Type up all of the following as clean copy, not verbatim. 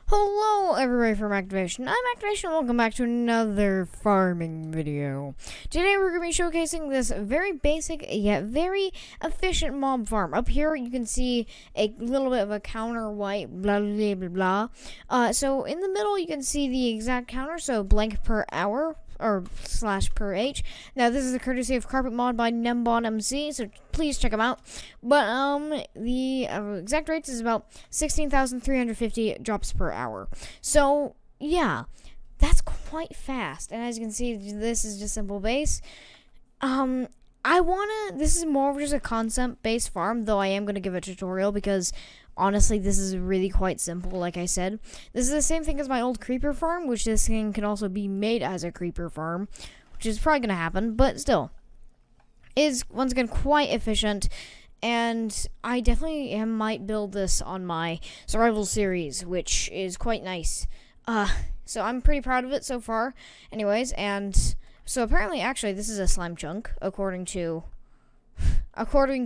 Hello everybody from Activation. I'm Activation. Welcome back to another farming video. Today we're going to be showcasing this very basic yet very efficient mob farm. Up here you can see a little bit of a counter white blah blah blah blah. So in the middle you can see the exact counter, so blank per hour or slash per H. Now this is a courtesy of Carpet Mod by Nembon MC, so please check them out. But the exact rates is about 16,350 drops per hour. So yeah, that's quite fast. And as you can see, this is just simple base. This is more of just a concept based farm, though I am going to give a tutorial because honestly, this is really quite simple. Like I said, this is the same thing as my old creeper farm, which this thing can also be made as a creeper farm, which is probably going to happen, but still is once again quite efficient. And I definitely might build this on my survival series, which is quite nice. So I'm pretty proud of it so far. Anyways, and so apparently, actually, this is a slime chunk, according to, apparently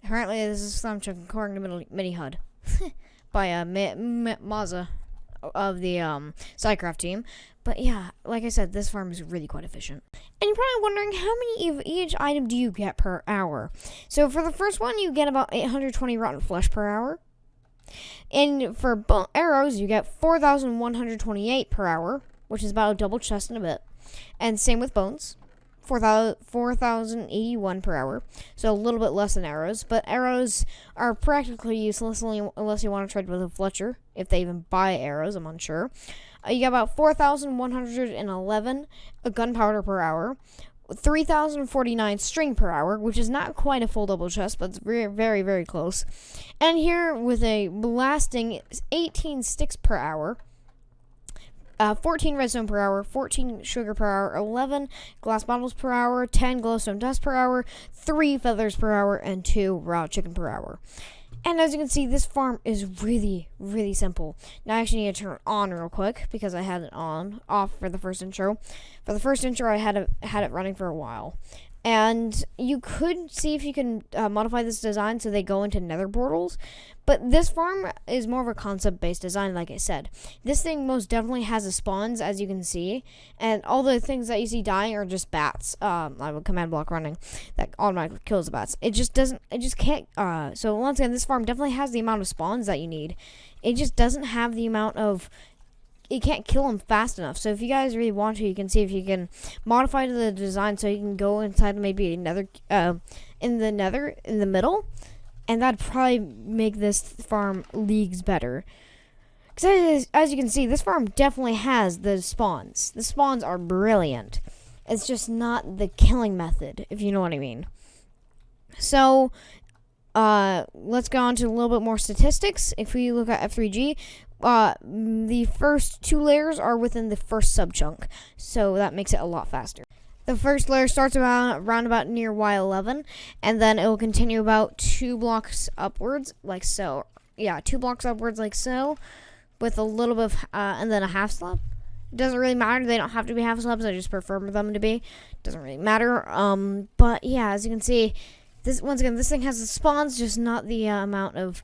this is a slime chunk according to Mini HUD by Maza of the SciCraft team. But yeah, like I said, this farm is really quite efficient. And you're probably wondering, how many of each item do you get per hour? So for the first one, you get about 820 rotten flesh per hour. And for arrows, you get 4,128 per hour, which is about a double chest and a bit. And same with bones, 4,081 per hour, so a little bit less than arrows. But arrows are practically useless unless you want to trade with a Fletcher, if they even buy arrows, I'm unsure. You get about 4,111 gunpowder per hour, 3,049 string per hour, which is not quite a full double chest, but it's very, very, very close. And here with a blasting 18 sticks per hour, 14 redstone per hour, 14 sugar per hour, 11 glass bottles per hour, 10 glowstone dust per hour, 3 feathers per hour, and 2 raw chicken per hour. And as you can see, this farm is really, really simple. Now I actually need to turn it on real quick because I had it off for the first intro. For the first intro, I had it running for a while. And you could see if you can modify this design so they go into nether portals. But this farm is more of a concept-based design, like I said. This thing most definitely has the spawns, as you can see. And all the things that you see dying are just bats. I have a command block running that automatically kills the bats. It just can't. So once again, this farm definitely has the amount of spawns that you need. It just doesn't have the amount of... It can't kill them fast enough. So if you guys really want to, you can see if you can modify the design so you can go inside maybe another in the middle, and that'd probably make this farm leagues better. Because as you can see, this farm definitely has the spawns. The spawns are brilliant. It's just not the killing method, if you know what I mean. So let's go on to a little bit more statistics. If we look at F3G, the first 2 layers are within the first sub-chunk, so that makes it a lot faster. The first layer starts around about near Y11, and then it will continue about 2 blocks upwards, like so. Yeah, 2 blocks upwards, like so, with a little bit of, and then a half slab. It doesn't really matter. They don't have to be half slabs. I just prefer them to be. It doesn't really matter. But yeah, as you can see, this thing has the spawns, just not the amount of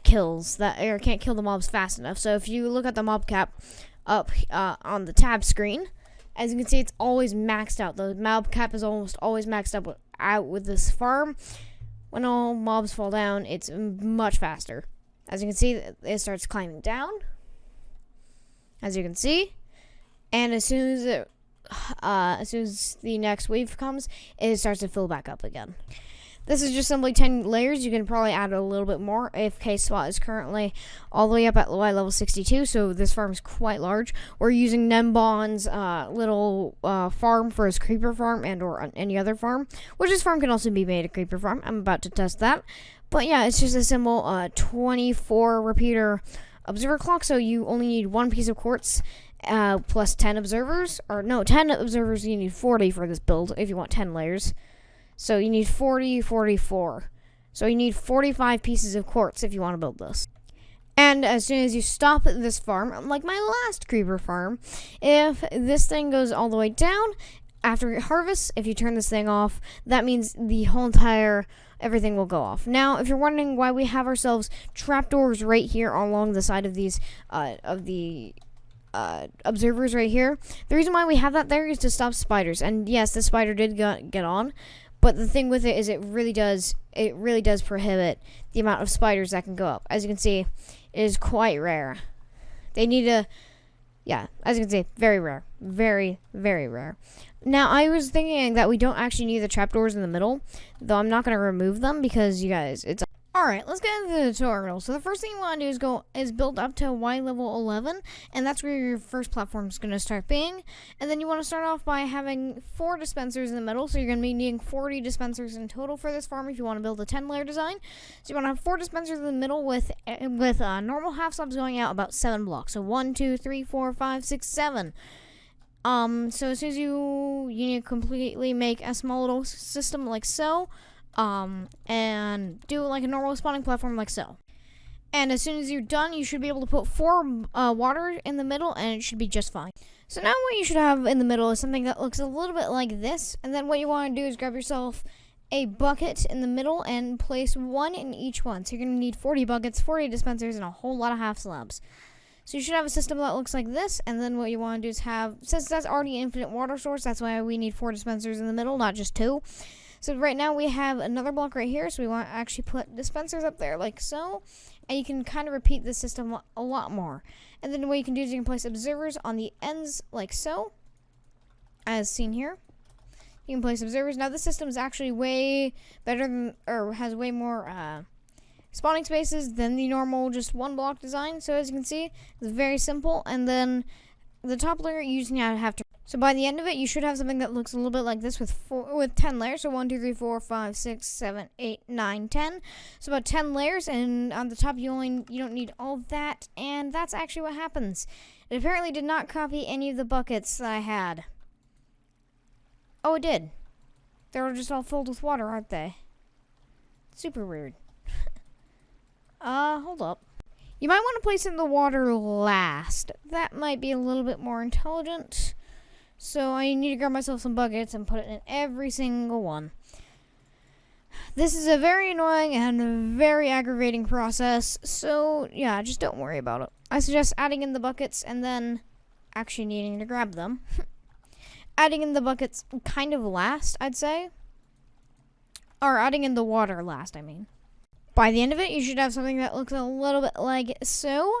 kills that can't kill the mobs fast enough. So if you look at the mob cap up on the tab screen, as you can see, it's always maxed out. The mob cap is almost always maxed out with this farm. When all mobs fall down, it's much faster. As you can see, it starts climbing down, as you can see, and as soon as the next wave comes, it starts to fill back up again. This is just simply 10 layers. You can probably add a little bit more. AFK spot is currently all the way up at Y level 62, so this farm is quite large. We're using Nembon's little farm for his creeper farm and or any other farm, which this farm can also be made a creeper farm. I'm about to test that. But yeah, it's just a simple 24 repeater observer clock, so you only need 1 piece of quartz plus 10 observers. Or no, 10 observers, you need 40 for this build if you want 10 layers. So you need 40, 44. So you need 45 pieces of quartz if you want to build this. And as soon as you stop at this farm, like my last creeper farm, if this thing goes all the way down, after it harvests, if you turn this thing off, that means the whole entire everything will go off. Now, if you're wondering why we have ourselves trapdoors right here along the side of these observers right here, the reason why we have that there is to stop spiders. And yes, the spider did get on, but the thing with it is it really does prohibit the amount of spiders that can go up. As you can see, it is quite rare. They need to, yeah, as you can see, very rare. Very, very rare. Now, I was thinking that we don't actually need the trapdoors in the middle, though I'm not going to remove them because, you guys, it's... Alright, let's get into the tutorial. So the first thing you want to do is build up to Y level 11, and that's where your first platform is going to start being. And then you want to start off by having 4 dispensers in the middle, so you're going to be needing 40 dispensers in total for this farm if you want to build a 10-layer design. So you want to have 4 dispensers in the middle with normal half slabs going out about 7 blocks. So 1, 2, 3, 4, 5, 6, 7. So as soon as you need to completely make a small little system like so. And do like a normal spawning platform like so. And as soon as you're done, you should be able to put 4 water in the middle, and it should be just fine. So now what you should have in the middle is something that looks a little bit like this. And then what you want to do is grab yourself a bucket in the middle and place 1 in each one. So you're going to need 40 buckets, 40 dispensers, and a whole lot of half slabs. So you should have a system that looks like this, and then what you want to do is have, since that's already an infinite water source, that's why we need 4 dispensers in the middle, not just 2. So right now we have another block right here, so we want to actually put dispensers up there like so, and you can kind of repeat this system a lot more. And then what you can do is you can place observers on the ends like so, as seen here. You can place observers. Now this system is actually way better than, or has way more spawning spaces than the normal just 1 block design. So as you can see, it's very simple. And then the top layer you just have to. So by the end of it, you should have something that looks a little bit like this with 10 layers. So 1, 2, 3, 4, 5, 6, 7, 8, 9, 10. So about 10 layers, and on the top you don't need all that, and that's actually what happens. It apparently did not copy any of the buckets that I had. Oh, it did. They're just all filled with water, aren't they? Super weird. Hold up. You might want to place in the water last. That might be a little bit more intelligent. So I need to grab myself some buckets and put it in every single one. This is a very annoying and very aggravating process. So yeah, just don't worry about it. I suggest adding in the buckets and then actually needing to grab them. Adding in the buckets kind of last, I'd say. Or adding in the water last, I mean. By the end of it, you should have something that looks a little bit like so.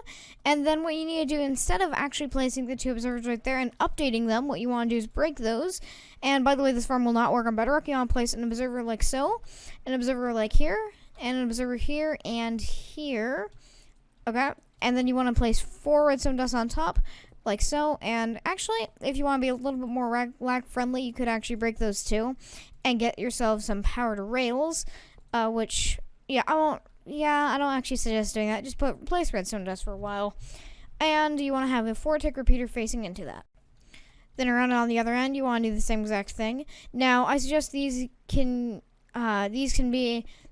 And then what you need to do, instead of actually placing the 2 observers right there and updating them, what you want to do is break those. And by the way, this farm will not work on Bedrock. You want to place an observer like so, an observer like here, and an observer here and here. Okay. And then you want to place 4 redstone dust on top, like so. And actually, if you want to be a little bit more lag friendly, you could actually break those too and get yourself some powered rails, which... Yeah, I don't actually suggest doing that. Just place redstone dust for a while. And you want to have a 4-tick repeater facing into that. Then around on the other end, you want to do the same exact thing. Now, I suggest these are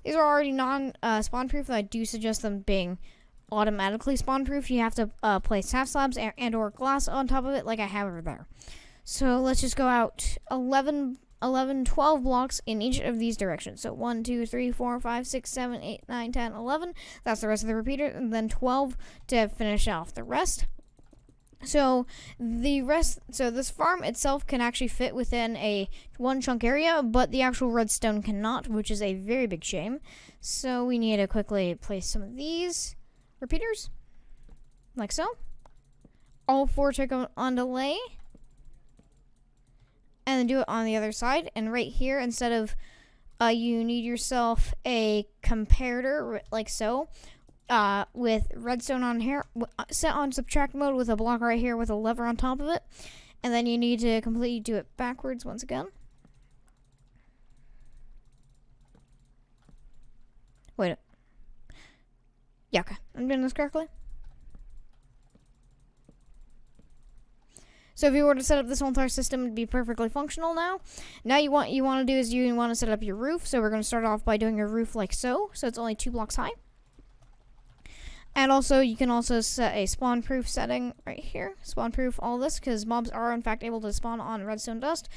already non-spawn proof. I do suggest them being automatically spawn proof. You have to place half slabs and or glass on top of it like I have over there. So let's just go out 12 blocks in each of these directions. So 1, 2, 3, 4, 5, 6, 7, 8, 9, 10, 11. That's the rest of the repeater. And then 12 to finish off the rest. So this farm itself can actually fit within a 1 chunk area, but the actual redstone cannot, which is a very big shame. So we need to quickly place some of these repeaters, like so. All 4 tick on delay. And then do it on the other side. And right here, instead of you need yourself a comparator like so, with redstone on here, set on subtract mode with a block right here with a lever on top of it. And then you need to completely do it backwards once again. Wait. Yeah, okay. I'm doing this correctly. So if you were to set up this whole entire system, it'd be perfectly functional now. Now what you want to do is you want to set up your roof. So we're going to start off by doing a roof like so. So it's only 2 blocks high. And also you can also set a spawn proof setting right here. Spawn proof all this because mobs are in fact able to spawn on redstone dust.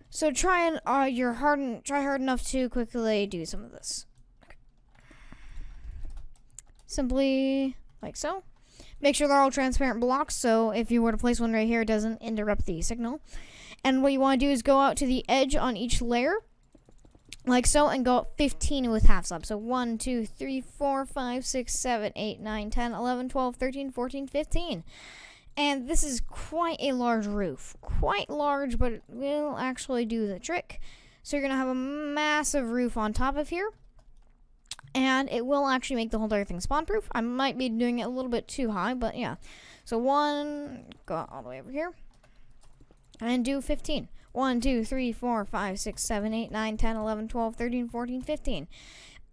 So try hard enough to quickly do some of this. Okay. Simply like so. Make sure they're all transparent blocks, so if you were to place one right here, it doesn't interrupt the signal. And what you want to do is go out to the edge on each layer, like so, and go up 15 with half slab. So 1, 2, 3, 4, 5, 6, 7, 8, 9, 10, 11, 12, 13, 14, 15. And this is quite a large roof. Quite large, but it will actually do the trick. So you're going to have a massive roof on top of here. And it will actually make the whole entire thing spawn proof. I might be doing it a little bit too high, but yeah. So 1, go all the way over here. And do 15. 1, 2, 3, 4, 5, 6, 7, 8, 9, 10, 11, 12, 13, 14, 15.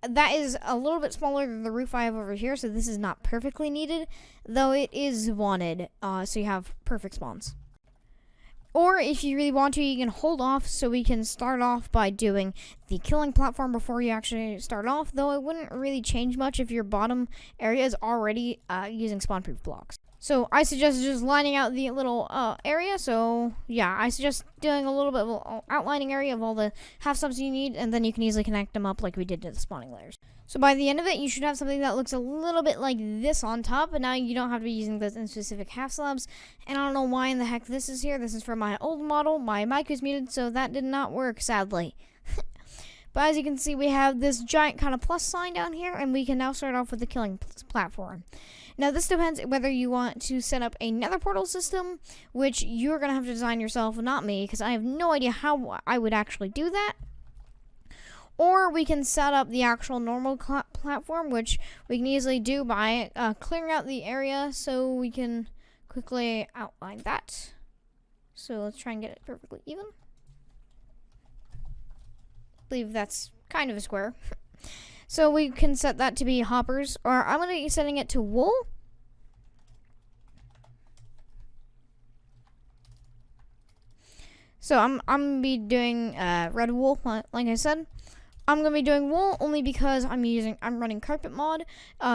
That is a little bit smaller than the roof I have over here, so this is not perfectly needed, though it is wanted, so you have perfect spawns. Or if you really want to, you can hold off, so we can start off by doing the killing platform before you actually start off, though it wouldn't really change much if your bottom area is already using spawn-proof blocks. So I suggest just lining out the little area. So yeah, I suggest doing a little bit of an outlining area of all the half slabs you need, and then you can easily connect them up like we did to the spawning layers. So by the end of it, you should have something that looks a little bit like this on top, but now you don't have to be using those in specific half slabs. And I don't know why in the heck this is here. This is for my old model. My mic was muted, so that did not work, sadly. But as you can see, we have this giant kind of plus sign down here, and we can now start off with the killing platform. Now, this depends whether you want to set up a nether portal system, which you're going to have to design yourself, not me, because I have no idea how I would actually do that. Or we can set up the actual normal platform, which we can easily do by clearing out the area so we can quickly outline that. So let's try and get it perfectly even. I believe that's kind of a square. So we can set that to be hoppers, or I'm going to be setting it to wool. So I'm going to be doing red wool, like I said. I'm going to be doing wool only because I'm running carpet mod.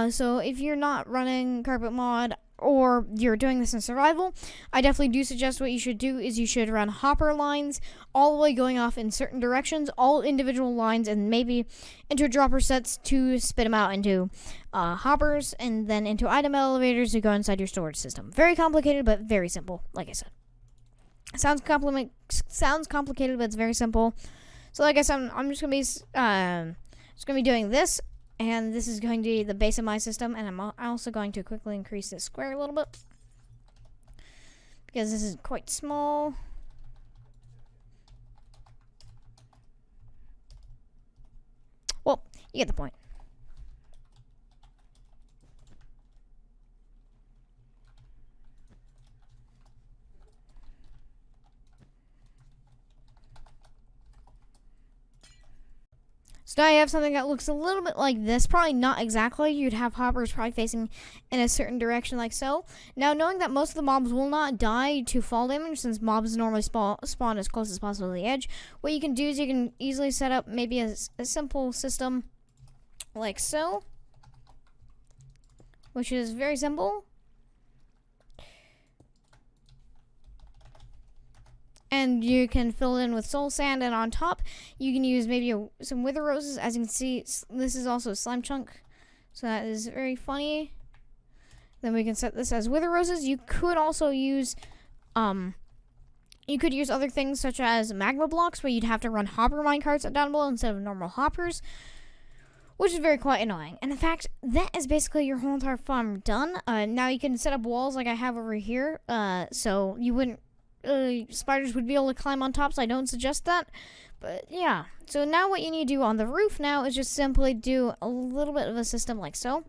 So if you're not running carpet mod, or you're doing this in survival, I definitely do suggest what you should do is you should run hopper lines all the way going off in certain directions, all individual lines, and maybe into dropper sets to spit them out into hoppers, and then into item elevators to go inside your storage system. Very complicated, but very simple, like I said. Sounds complicated, but it's very simple. So like I said, I'm just gonna be doing this. And this is going to be the base of my system, and I'm also going to quickly increase this square a little bit, because this is quite small. Well, you get the point. So now you have something that looks a little bit like this. Probably not exactly. You'd have hoppers probably facing in a certain direction like so. Now, knowing that most of the mobs will not die to fall damage, since mobs normally spawn as close as possible to the edge, what you can do is you can easily set up maybe a simple system like so, which is very simple. And you can fill it in with soul sand, and on top you can use maybe some wither roses. As you can see, this is also a slime chunk, so that is very funny. Then we can set this as wither roses. You could also use other things such as magma blocks, where you'd have to run hopper minecarts down below instead of normal hoppers, which is very quite annoying. And in fact, that is basically your whole entire farm done. Now you can set up walls like I have over here, so you wouldn't spiders would be able to climb on top, so I don't suggest that. But yeah, so now what you need to do on the roof now is just simply do a little bit of a system like so.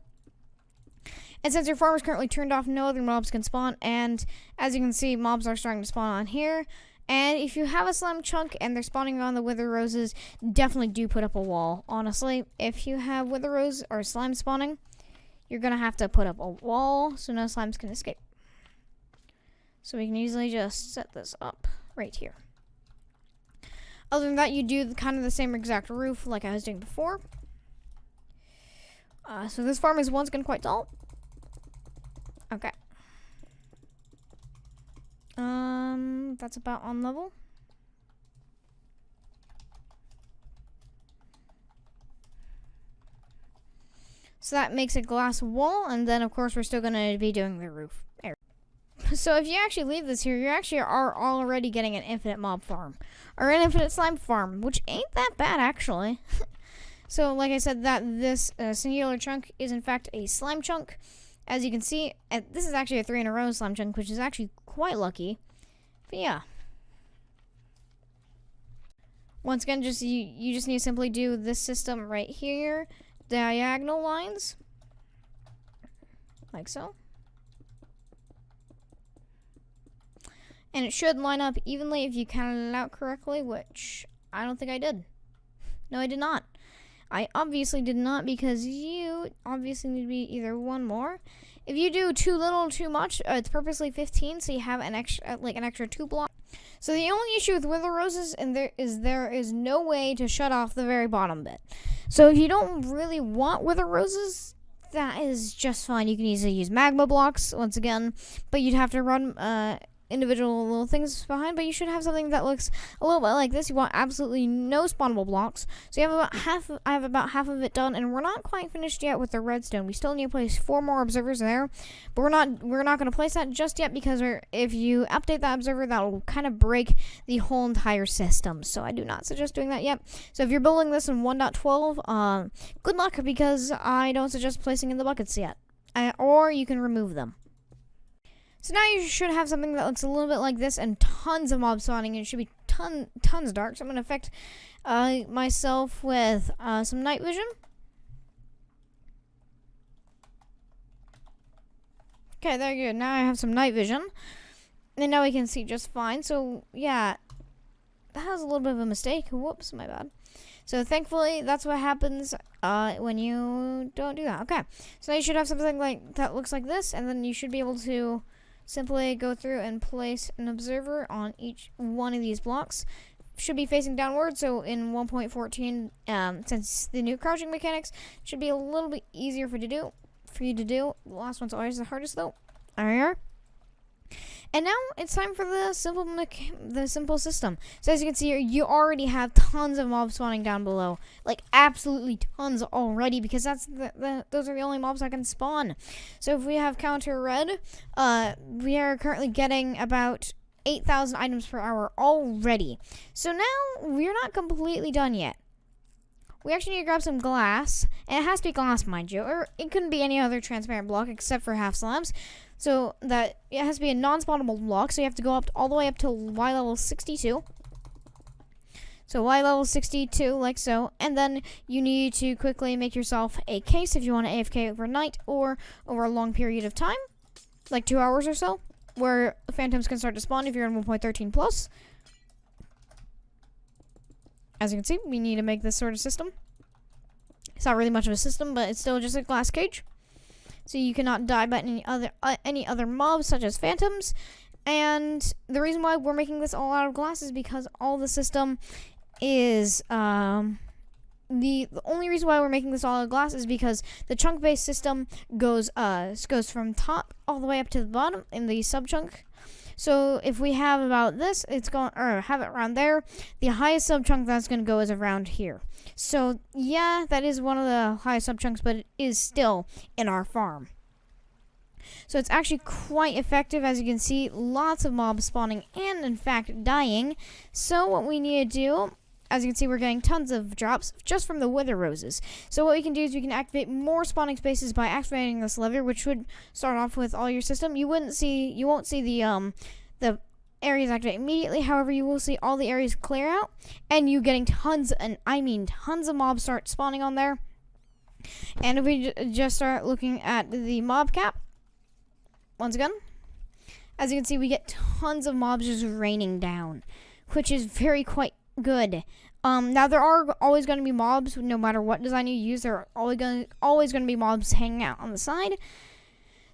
And since your farm is currently turned off, no other mobs can spawn, and as you can see, mobs are starting to spawn on here. And if you have a slime chunk and they're spawning on the wither roses, definitely do put up a wall. Honestly, if you have wither rose or slime spawning, you're gonna have to put up a wall so no slimes can escape. So we can easily just set this up right here. Other than that, you do kind of the same exact roof like I was doing before. So this farm is once again quite tall. Okay. That's about on level. So that makes a glass wall, and then of course we're still going to be doing the roof area. So if you actually leave this here, you actually are already getting an infinite mob farm, or an infinite slime farm, which ain't that bad actually. So like I said, that this singular chunk is in fact a slime chunk. As you can see, this is actually a 3 in a row slime chunk, which is actually quite lucky. But yeah. Once again, you just need to simply do this system right here, diagonal lines, like so. And it should line up evenly if you counted it out correctly, which I don't think I did. No, I did not. I obviously did not, because you obviously need to be either one more. If you do too little or too much, it's purposely 15, so you have an extra 2 blocks. So the only issue with wither roses there is no way to shut off the very bottom bit. So if you don't really want wither roses, that is just fine. You can easily use magma blocks once again, but you'd have to run individual little things behind, but you should have something that looks a little bit like this. You want absolutely no spawnable blocks. So you have I have about half of it done, and we're not quite finished yet with the redstone. We still need to place 4 more observers there, but we're not going to place that just yet, because if you update that observer, that will kind of break the whole entire system. So I do not suggest doing that yet. So if you're building this in 1.12, good luck, because I don't suggest placing in the buckets yet, or you can remove them. So now you should have something that looks a little bit like this, and tons of mob spawning, and it should be tons dark. So I'm going to affect myself with some night vision. Okay, there you go. Now I have some night vision, and now we can see just fine. So yeah, that was a little bit of a mistake. Whoops, my bad. So thankfully, that's what happens when you don't do that. Okay, so now you should have something like that looks like this, and then you should be able to simply go through and place an observer on each one of these blocks. Should be facing downward, so in 1.14, since the new crouching mechanics, should be a little bit easier for you to do. The last one's always the hardest though. Alright. And now it's time for the simple system. So as you can see here, you already have tons of mobs spawning down below, like absolutely tons already, because those are the only mobs that can spawn. So if we have counter red, we are currently getting about 8,000 items per hour already. So now we're not completely done yet. We actually need to grab some glass, and it has to be glass, mind you, or it couldn't be any other transparent block except for half slabs. So that it has to be a non-spawnable block, so you have to go all the way up to Y level 62. So Y level 62, like so, and then you need to quickly make yourself a case if you want to AFK overnight or over a long period of time, like 2 hours or so, where phantoms can start to spawn if you're in 1.13 plus. As you can see, we need to make this sort of system. It's not really much of a system, but it's still just a glass cage. So you cannot die by any other mobs, such as phantoms. And the reason why we're making this all out of glass is because all the system is... The only reason why we're making this all out of glass is because the chunk-based system goes from top all the way up to the bottom in the sub-chunk. So if we have about this, have it around there. The highest sub-chunk that's going to go is around here. So yeah, that is one of the highest sub-chunks, but it is still in our farm. So it's actually quite effective. As you can see, lots of mobs spawning and in fact dying. So what we need to do, as you can see, we're getting tons of drops just from the wither roses. So what we can do is we can activate more spawning spaces by activating this lever, which would start off with all your system. You won't see the areas activate immediately. However, you will see all the areas clear out, and you getting tons, and I mean tons of mobs start spawning on there. And if we just start looking at the mob cap, once again, as you can see, we get tons of mobs just raining down, which is quite good. Now there are always going to be mobs, no matter what design you use. There are always going to be mobs hanging out on the side,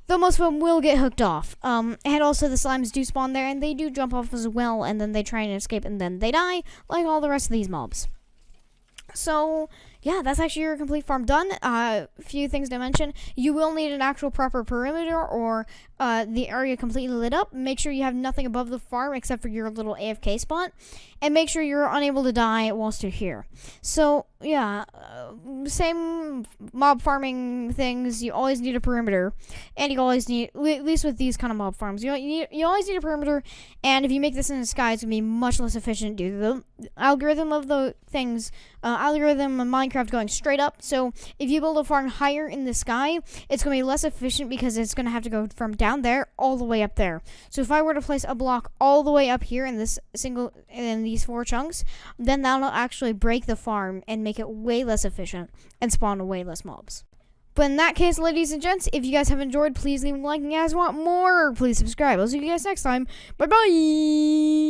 though most of them will get hooked off. And also the slimes do spawn there, and they do jump off as well, and then they try and escape, and then they die, like all the rest of these mobs. So yeah, that's actually your complete farm done. A few things to mention: you will need an actual proper perimeter, or the area completely lit up. Make sure you have nothing above the farm except for your little AFK spot, and make sure you're unable to die whilst you're here. So yeah, same mob farming things. You always need a perimeter, and you always need, at least with these kind of mob farms, you always need a perimeter. And if you make this in the sky, it's gonna be much less efficient due to the algorithm of the things, algorithm of Minecraft going straight up. So if you build a farm higher in the sky, it's gonna be less efficient because it's gonna have to go from down there all the way up there. So if I were to place a block all the way up here in these 4 chunks, then that'll actually break the farm and make it way less efficient and spawn way less mobs. But in that case, ladies and gents, if you guys have enjoyed, please leave a like. And you guys want more, please subscribe. I'll see you guys next time. Bye bye.